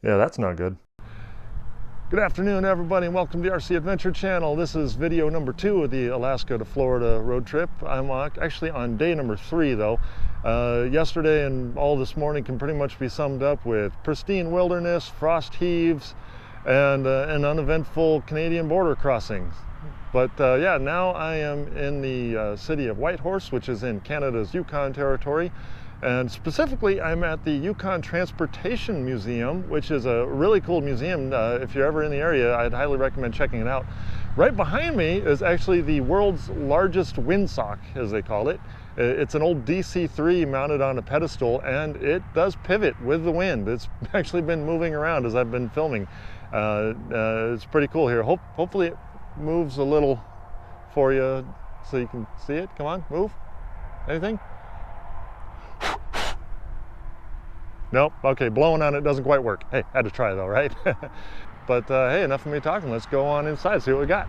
Yeah, that's not good. Good afternoon, everybody, and welcome to the RC Adventure Channel. This is video number 2 of the Alaska to Florida road trip. I'm actually on day number 3, though. Yesterday and all this morning can pretty much be summed up with pristine wilderness, frost heaves, and an uneventful Canadian border crossing. But yeah, now I am in the city of Whitehorse, which is in Canada's Yukon Territory. And specifically, I'm at the Yukon Transportation Museum, which is a really cool museum. If you're ever in the area, I'd highly recommend checking it out. Right behind me is actually the world's largest windsock, as they call it. It's an old DC-3 mounted on a pedestal, and it does pivot with the wind. It's actually been moving around as I've been filming. It's pretty cool here. Hopefully it moves a little for you so you can see it. Come on, move. Anything? Nope. Okay, blowing on it doesn't quite work. Hey, had to try though, right? But hey, enough of me talking. Let's go on inside, see what we got.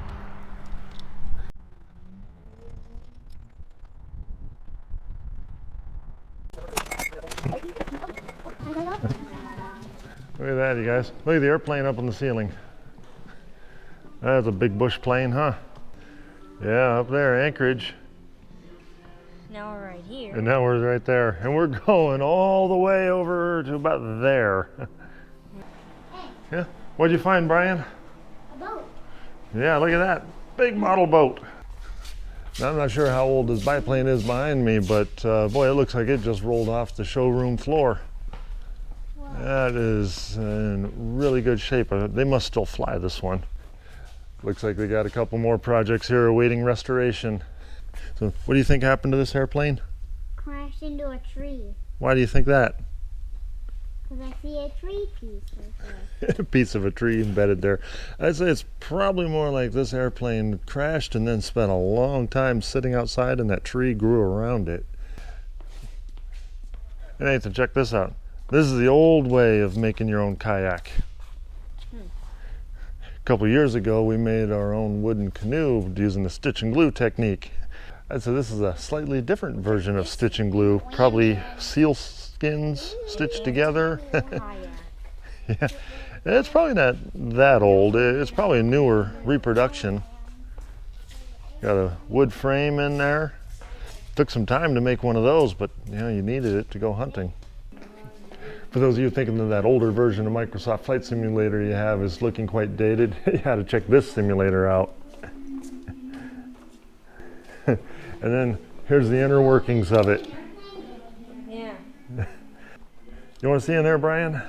Look at that, you guys. Look at the airplane up on the ceiling. That's a big bush plane, huh? Yeah, up there, Anchorage. Now we're right here. And now we're right there. And we're going all the way over to about there. Yeah? What'd you find, Brian? A boat. Yeah, look at that. Big model boat. Now, I'm not sure how old this biplane is behind me, but boy, it looks like it just rolled off the showroom floor. Wow. That is in really good shape. They must still fly this one. Looks like they got a couple more projects here awaiting restoration. So what do you think happened to this airplane? Crashed into a tree. Why do you think that? Because I see a tree piece right there. A piece of a tree embedded there. I'd say it's probably more like this airplane crashed and then spent a long time sitting outside and that tree grew around it. And Nathan, check this out. This is the old way of making your own kayak. A couple years ago we made our own wooden canoe using the stitch and glue technique. So this is a slightly different version of stitch and glue, probably seal skins stitched together. Yeah, it's probably not that old. It's probably a newer reproduction. Got a wood frame in there. Took some time to make one of those, but you know, you needed it to go hunting. For those of you thinking that that older version of Microsoft Flight Simulator you have is looking quite dated, you had to check this simulator out. And then here's the inner workings of it. Yeah. You want to see in there, Brian?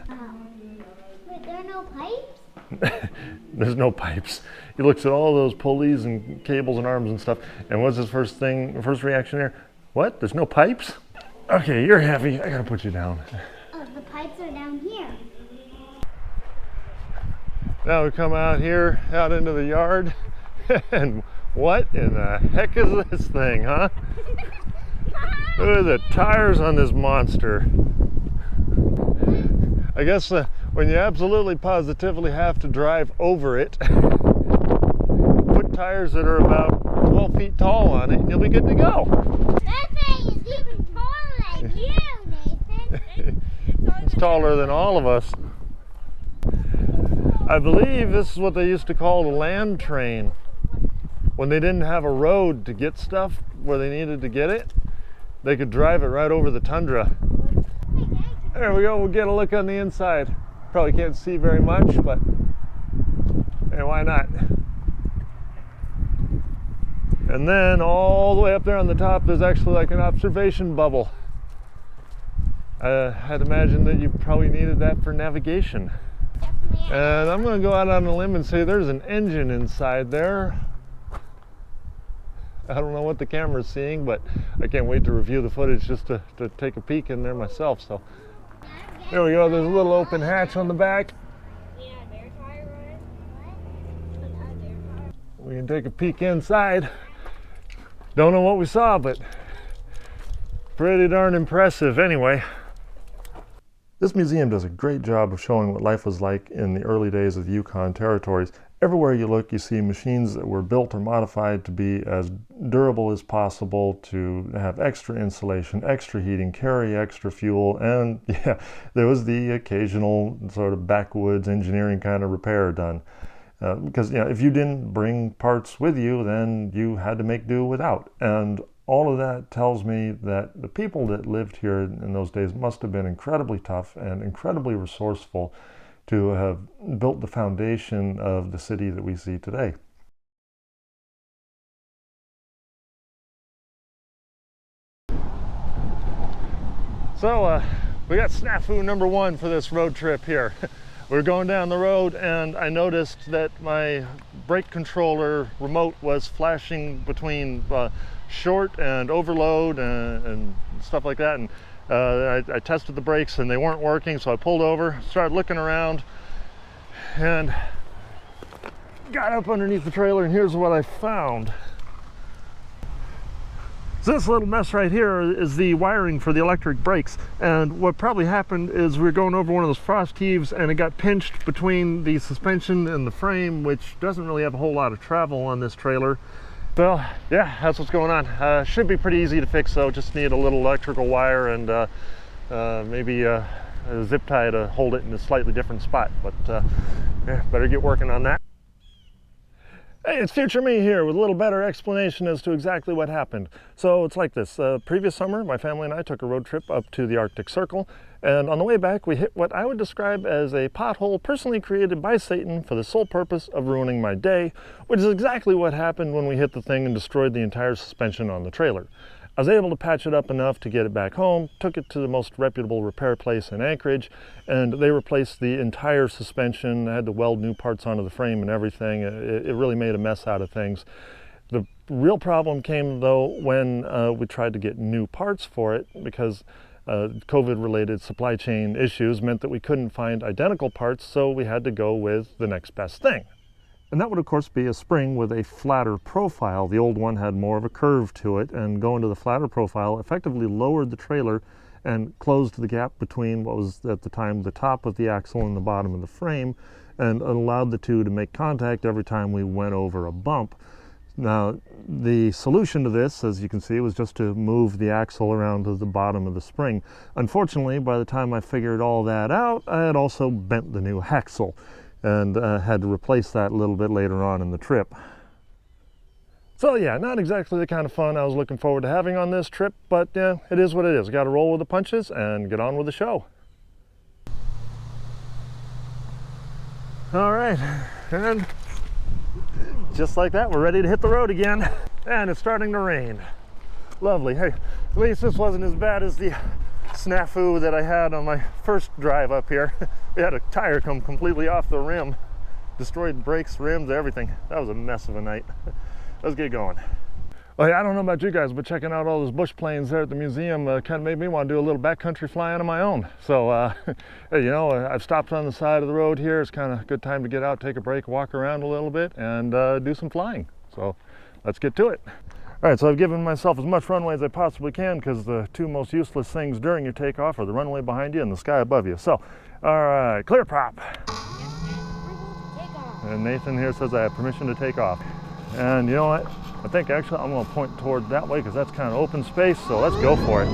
Wait, there are no pipes? There's no pipes. He looks at all those pulleys and cables and arms and stuff. And what's his first reaction there? What? There's no pipes? Okay, you're heavy. I gotta put you down. Oh, the pipes are down here. Now we come out here, out into the yard, and what in the heck is this thing, huh? Look at the tires on this monster. I guess when you absolutely positively have to drive over it, put tires that are about 12 feet tall on it and you'll be good to go. That thing is even taller than you, Nathan. It's taller than all of us. I believe this is what they used to call the land train. When they didn't have a road to get stuff where they needed to get it, they could drive it right over the tundra. There we go, we'll get a look on the inside. Probably can't see very much, but hey, why not? And then all the way up there on the top is actually like an observation bubble. I'd imagine that you probably needed that for navigation. And I'm going to go out on a limb and say there's an engine inside there. I don't know what the camera's seeing, but I can't wait to review the footage just to take a peek in there myself. So there we go. There's a little open hatch on the back. We can take a peek inside. Don't know what we saw, but pretty darn impressive anyway. This museum does a great job of showing what life was like in the early days of the Yukon territories, Everywhere you look, you see machines that were built or modified to be as durable as possible, to have extra insulation, extra heating, carry extra fuel, and yeah, there was the occasional sort of backwoods engineering kind of repair done. Because if you didn't bring parts with you, then you had to make do without. And all of that tells me that the people that lived here in those days must have been incredibly tough and incredibly resourceful to have built the foundation of the city that we see today. So we got snafu number one for this road trip here. We're going down the road and I noticed that my brake controller remote was flashing between short and overload and stuff like that. And I tested the brakes and they weren't working, so I pulled over, started looking around, and got up underneath the trailer, and here's what I found. So this little mess right here is the wiring for the electric brakes, and what probably happened is we were going over one of those frost heaves and it got pinched between the suspension and the frame, which doesn't really have a whole lot of travel on this trailer. So yeah, that's what's going on. Should be pretty easy to fix though, just need a little electrical wire and maybe a zip tie to hold it in a slightly different spot, but yeah, better get working on that. Hey, it's future me here with a little better explanation as to exactly what happened. So it's like this. Previous summer, my family and I took a road trip up to the Arctic Circle, and on the way back we hit what I would describe as a pothole personally created by Satan for the sole purpose of ruining my day, which is exactly what happened when we hit the thing and destroyed the entire suspension on the trailer. I was able to patch it up enough to get it back home, took it to the most reputable repair place in Anchorage, and they replaced the entire suspension. I had to weld new parts onto the frame and everything. It really made a mess out of things. The real problem came though when we tried to get new parts for it, because COVID-related supply chain issues meant that we couldn't find identical parts, so we had to go with the next best thing. And that would of course be a spring with a flatter profile. The old one had more of a curve to it, and going to the flatter profile effectively lowered the trailer and closed the gap between what was at the time the top of the axle and the bottom of the frame, and allowed the two to make contact every time we went over a bump. Now the solution to this, as you can see, was just to move the axle around to the bottom of the spring. Unfortunately, by the time I figured all that out, I had also bent the new axle, and had to replace that a little bit later on in the trip. So yeah, not exactly the kind of fun I was looking forward to having on this trip, but yeah, it is what it is. Got to roll with the punches and get on with the show. All right, and just like that, we're ready to hit the road again, and it's starting to rain. Lovely. Hey, at least this wasn't as bad as the snafu that I had on my first drive up here. We had a tire come completely off the rim, destroyed brakes, rims, everything. That was a mess of a night. Let's get going. Well, yeah, I don't know about you guys, but checking out all those bush planes there at the museum kind of made me want to do a little backcountry flying on my own. So, hey, I've stopped on the side of the road here. It's kind of a good time to get out, take a break, walk around a little bit, and do some flying. So, let's get to it. All right, so I've given myself as much runway as I possibly can, because the two most useless things during your takeoff are the runway behind you and the sky above you. So, all right, clear prop. And Nathan here says I have permission to take off. And you know what? I think actually I'm going to point toward that way because that's kind of open space, so let's go for it.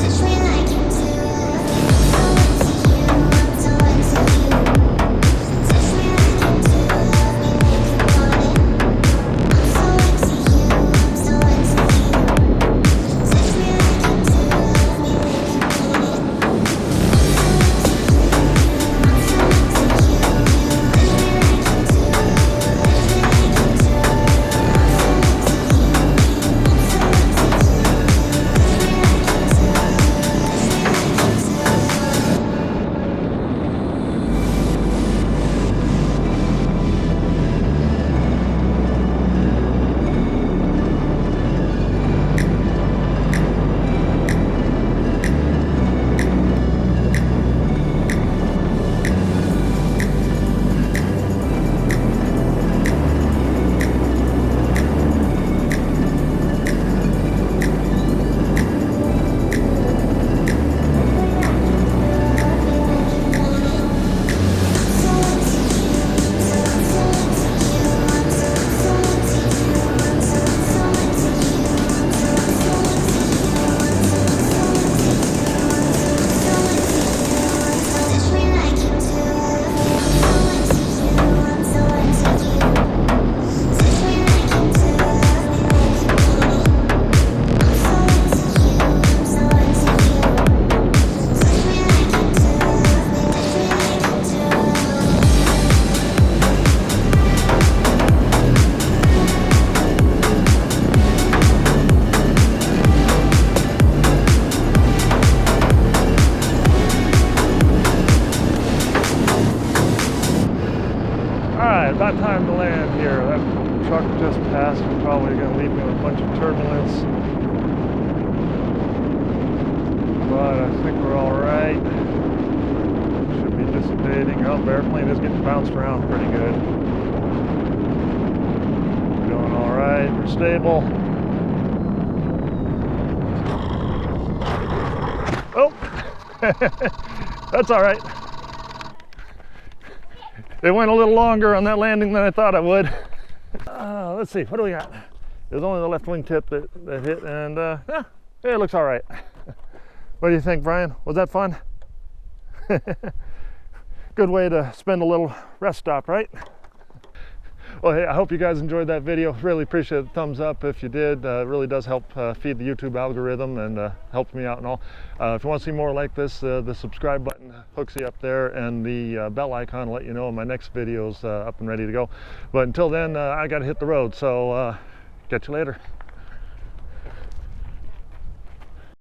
This way right, about time to land here. That truck just passed and probably going to leave me with a bunch of turbulence. But I think we're all right. Should be dissipating. Oh, the airplane is getting bounced around pretty good. Doing all right. We're stable. Oh, that's all right. It went a little longer on that landing than I thought it would. Let's see, what do we got? There's only the left wingtip that hit, and yeah, it looks all right. What do you think, Brian? Was that fun? Good way to spend a little rest stop, right? Well, hey, I hope you guys enjoyed that video. Really appreciate the thumbs up if you did. It really does help feed the YouTube algorithm and helps me out and all. If you want to see more like this, the subscribe button hooks you up there, and the bell icon will let you know when my next video's up and ready to go. But until then, I got to hit the road, so catch you later.